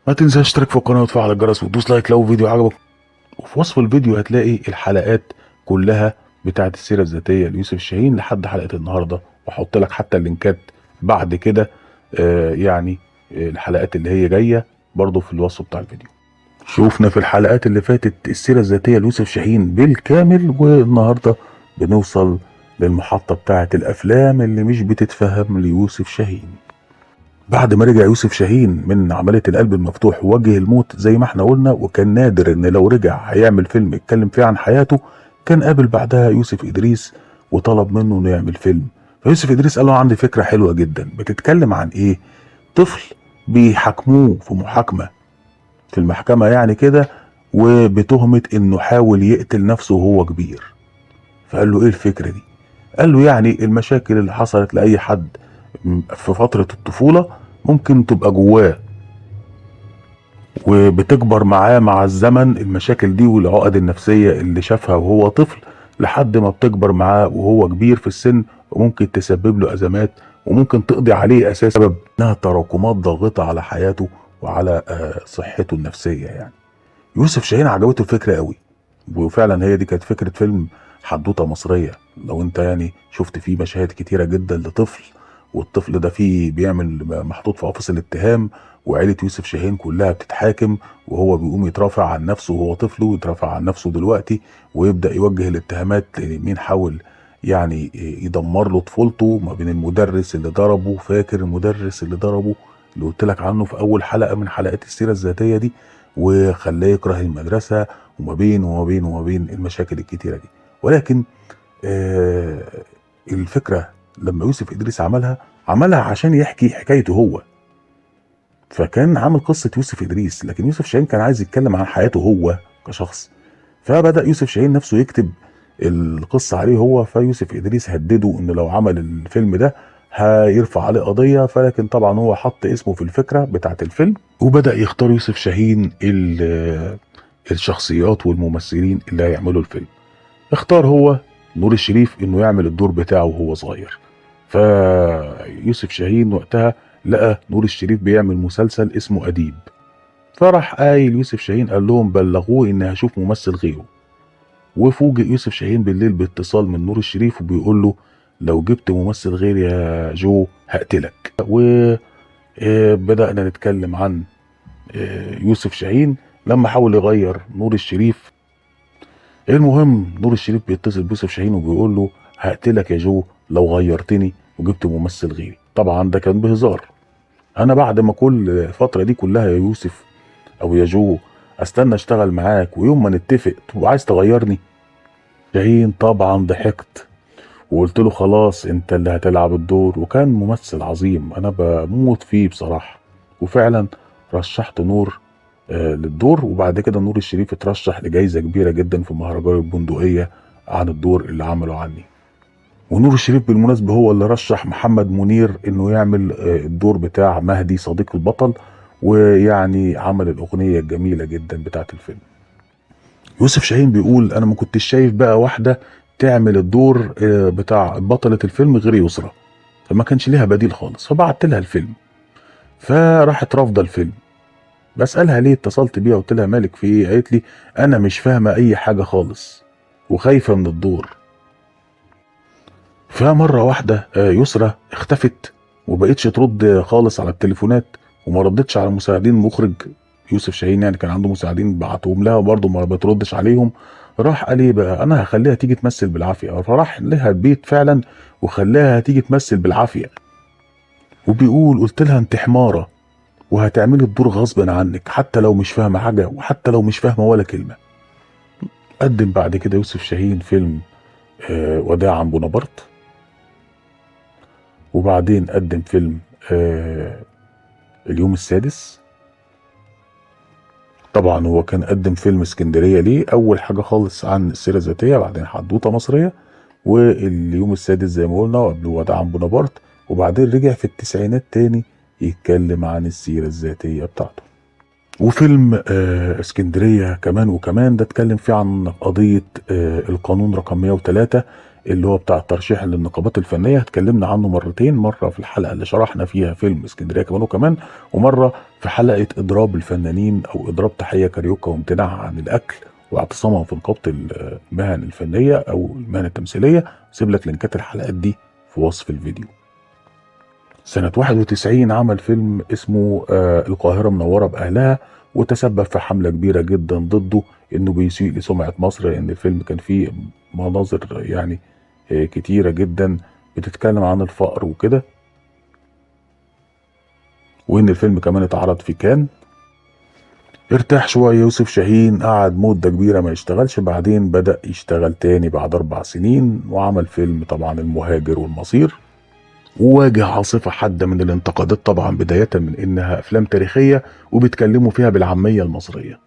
ما تنساش تشترك في القناه وتفعل الجرس وتدوس لايك لو الفيديو عجبك. وفي وصف الفيديو هتلاقي الحلقات كلها بتاعت السيره الذاتيه ليوسف شاهين لحد حلقه النهارده، واحط لك حتى اللينكات بعد كده. الحلقات اللي هي جايه برضو في الوصف بتاع الفيديو. شوفنا في الحلقات اللي فاتت السيره الذاتيه ليوسف شاهين بالكامل، والنهارده بنوصل للمحطه بتاعت الافلام اللي مش بتتفهم ليوسف شاهين. بعد ما رجع يوسف شاهين من عملية القلب المفتوح وواجه الموت زي ما احنا قلنا، وكان نادر ان لو رجع هيعمل فيلم يتكلم فيه عن حياته، كان قابل بعدها يوسف إدريس وطلب منه انه يعمل فيلم. فيوسف إدريس قال له عندي فكرة حلوة جدا. بتتكلم عن ايه؟ طفل بيحاكموه في محاكمة في المحكمة يعني كده، وبتهمة انه حاول يقتل نفسه وهو كبير. فقال له ايه الفكرة دي؟ قال له يعني المشاكل اللي حصلت لأي حد في فترة الطفولة ممكن تبقى جواه، وبتكبر معاه مع الزمن المشاكل دي والعقد النفسية اللي شافها وهو طفل، لحد ما بتكبر معاه وهو كبير في السن، وممكن تسبب له أزمات، وممكن تقضي عليه أساسا بسبب إنها تراكمات ضاغطة على حياته وعلى صحته النفسية يعني. يوسف شاهين عجبته الفكرة قوي، وفعلا هي دي كانت فكرة فيلم حدوتة مصرية. لو انت يعني شفت فيه مشاهد كتيرة جدا لطفل، والطفل ده فيه بيعمل محطوط في قفص الاتهام، وعيلة يوسف شاهين كلها بتتحاكم، وهو بيقوم يترافع عن نفسه وهو طفل، ويترافع عن نفسه دلوقتي، ويبدأ يوجه الاتهامات لمين حاول يعني يدمر له طفولته، ما بين المدرس اللي ضربه، فاكر المدرس اللي ضربه اللي قلت لك عنه في اول حلقة من حلقات السيرة الذاتية دي، وخلاه يكره المدرسة، وما بين المشاكل الكتيرة دي. ولكن آه الفكرة لما يوسف إدريس عملها عشان يحكي حكايته هو، فكان عامل قصة يوسف إدريس، لكن يوسف شاهين كان عايز يتكلم عن حياته هو كشخص. فبدأ يوسف شاهين نفسه يكتب القصة عليه هو، فيوسف إدريس هدده إنه لو عمل الفيلم ده هيرفع عليه قضية، فلكن طبعا هو حط اسمه في الفكرة بتاعت الفيلم، وبدأ يختار يوسف شاهين الشخصيات والممثلين اللي هيعملوا الفيلم. اختار هو نور الشريف انه يعمل الدور بتاعه وهو صغير. فيوسف شاهين وقتها لقى نور الشريف بيعمل مسلسل اسمه أديب، فراح قايل يوسف شاهين قال لهم بلغوه ان هشوف ممثل غيره. وفوجئ يوسف شاهين بالليل باتصال من نور الشريف وبيقول له لو جبت ممثل غير يا جو هقتلك. وبدأنا نتكلم عن يوسف شاهين لما حاول يغير نور الشريف. المهم نور الشريف بيتصل بيوسف شاهين وبيقول له هقتلك يا جو لو غيرتني وجبت ممثل غيري. طبعا ده كان بهزار. انا بعد ما كل الفتره دي كلها يا يوسف او يا جو استنى اشتغل معاك، ويوم ما نتفق تبقى عايز تغيرني؟ شاهين طبعا ضحكت وقلت له خلاص انت اللي هتلعب الدور. وكان ممثل عظيم انا بموت فيه بصراحه. وفعلا رشحت نور للدور، وبعد كده نور الشريف اترشح لجائزة كبيرة جدا في مهرجان البندقية عن الدور اللي عمله عني. ونور الشريف بالمناسبة هو اللي رشح محمد منير انه يعمل الدور بتاع مهدي صديق البطل، ويعني عمل الأغنية الجميلة جدا بتاعت الفيلم. يوسف شاهين بيقول انا ما كنتش شايف بقى واحدة تعمل الدور بتاع بطلة الفيلم غير يسرا، فما كانش ليها بديل خالص، فبعت لها الفيلم فراحت رافضة الفيلم. بسألها ليه، اتصلت بيها قلت لها مالك في ايه؟ قالت لي انا مش فاهمة اي حاجة خالص وخايفة من الدور. فمرة واحدة يسرا اختفت وبقيتش ترد خالص على التليفونات، وما ردتش على مساعدين المخرج يوسف شاهين، يعني كان عنده مساعدين بعتهم لها وبرضه ما بتردش عليهم. راح قال ايه بقى، انا هخليها تيجي تمثل بالعافية. فراح لها البيت فعلا وخلاها تيجي تمثل بالعافية. وبيقول قلت لها انت حمارة وهتعملي الدور غصب عنك حتى لو مش فاهمه حاجه وحتى لو مش فاهمه ولا كلمه. قدم بعد كده يوسف شاهين فيلم وداعا بونابرت، وبعدين قدم فيلم اليوم السادس. طبعا هو كان قدم فيلم اسكندريه ليه اول حاجه خالص عن السيره الذاتيه، بعدين حدوته مصريه، واليوم السادس زي ما قلنا، وقبله وداعا بونابرت، وبعدين رجع في التسعينات تاني يتكلم عن السيره الذاتيه بتاعته. وفيلم اسكندرية كمان وكمان ده اتكلم فيه عن قضية القانون رقم 103 اللي هو بتاع الترشيح للنقابات الفنية، اتكلمنا عنه مرتين، مرة في الحلقة اللي شرحنا فيها فيلم اسكندرية كمان وكمان، ومرة في حلقة إضراب الفنانين أو إضراب تحية كاريوكا وامتناعها عن الأكل واعتصامها في نقابة المهن الفنية أو المهن التمثيلية. سيب لك لينكات الحلقات دي في وصف الفيديو. سنة 91 عمل فيلم اسمه القاهرة منورة بأهلها، وتسبب في حملة كبيرة جدا ضده انه بيسيء لسمعة مصر، لان الفيلم كان فيه مناظر يعني كتيرة جدا بتتكلم عن الفقر وكده، وان الفيلم كمان اتعرض في كان. ارتاح شوية يوسف شاهين، قعد مدة كبيرة ما يشتغلش، بعدين بدأ يشتغل تاني بعد 4 سنين وعمل فيلم طبعا المهاجر والمصير، وواجه عاصفة حادة من الانتقادات طبعا، بداية من انها افلام تاريخية وبيتكلموا فيها بالعامية المصرية،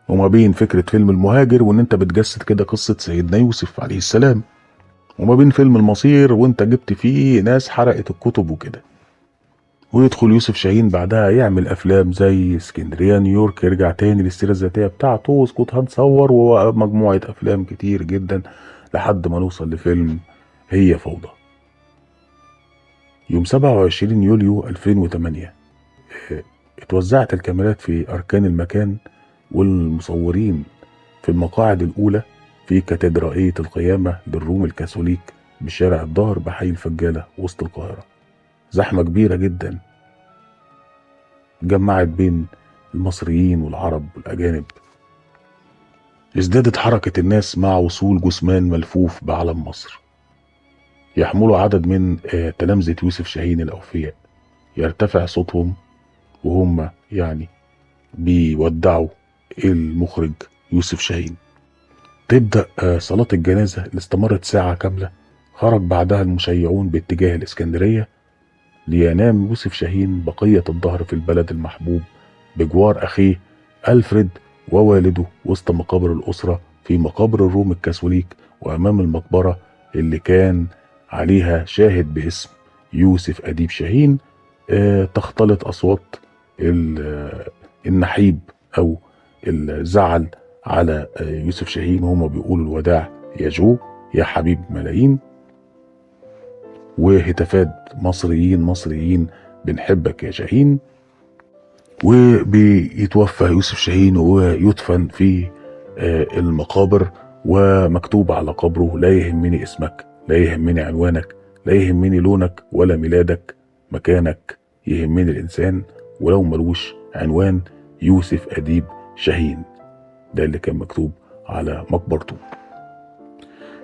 وما بين فكرة فيلم المهاجر وان انت بتجسد كده قصة سيدنا يوسف عليه السلام، وما بين فيلم المصير وانت جبت فيه ناس حرقت الكتب وكده. ويدخل يوسف شاهين بعدها يعمل افلام زي اسكندرية نيويورك، يرجع تاني للسيرة الذاتية بتاعته واسكت هنصور، ومجموعة افلام كتير جدا لحد ما نوصل لفيلم هي فوضى. يوم 27 يوليو 2008 اتوزعت الكاميرات في أركان المكان والمصورين في المقاعد الأولى في كاتدرائية القيامة للروم الكاثوليك بشارع الظهر بحي الفجالة وسط القاهرة. زحمة كبيرة جدا جمعت بين المصريين والعرب والأجانب. ازدادت حركة الناس مع وصول جثمان ملفوف بعلم مصر يحمله عدد من تلامذة يوسف شاهين الأوفياء، يرتفع صوتهم وهم يعني بيودعوا المخرج يوسف شاهين. تبدأ صلاة الجنازة اللي استمرت ساعة كاملة. خرج بعدها المشيعون باتجاه الإسكندرية لينام يوسف شاهين بقية الظهر في البلد المحبوب بجوار أخيه ألفريد ووالده وسط مقابر الأسرة في مقابر الروم الكاثوليك، وأمام المقبرة اللي كان عليها شاهد باسم يوسف أديب شاهين. تختلط أصوات النحيب أو الزعل على يوسف شاهين وهما بيقولوا الوداع يا جو يا حبيب ملايين، وهتافات مصريين مصريين بنحبك يا شاهين. وبيتوفى يوسف شاهين ويدفن في المقابر، ومكتوب على قبره لا يهمني اسمك، لا يهمني عنوانك، لا يهمني لونك ولا ميلادك، مكانك يهمني الإنسان ولو ملوش عنوان، يوسف أديب شاهين. ده اللي كان مكتوب على مقبرته.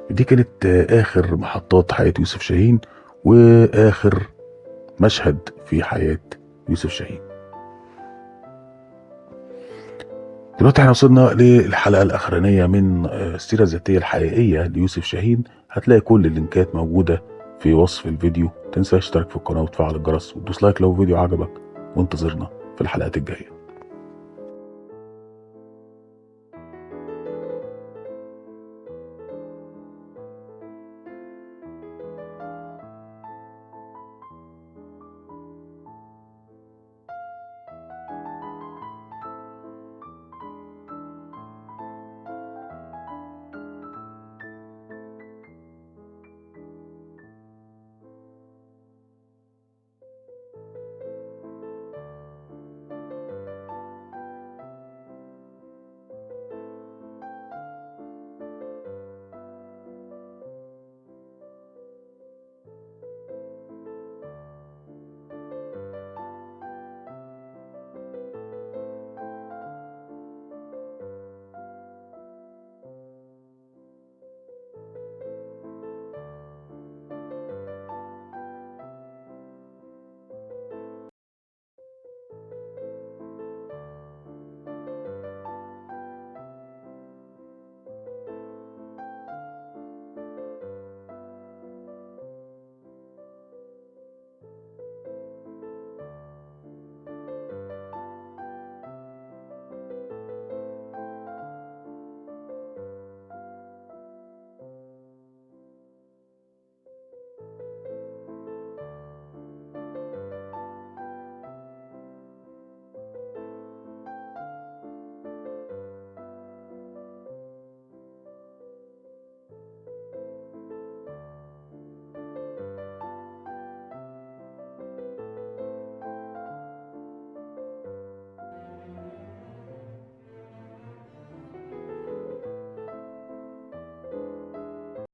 دي كانت آخر محطات حياة يوسف شاهين وآخر مشهد في حياة يوسف شاهين. دلوقتي احنا وصلنا للحلقة الأخرانية من السيرة الذاتية الحقيقية ليوسف شاهين. هتلاقي كل اللينكات موجودة في وصف الفيديو. تنسى اشترك في القناة وتفعل الجرس وتدوس لايك لو الفيديو عجبك، وانتظرنا في الحلقات الجاية.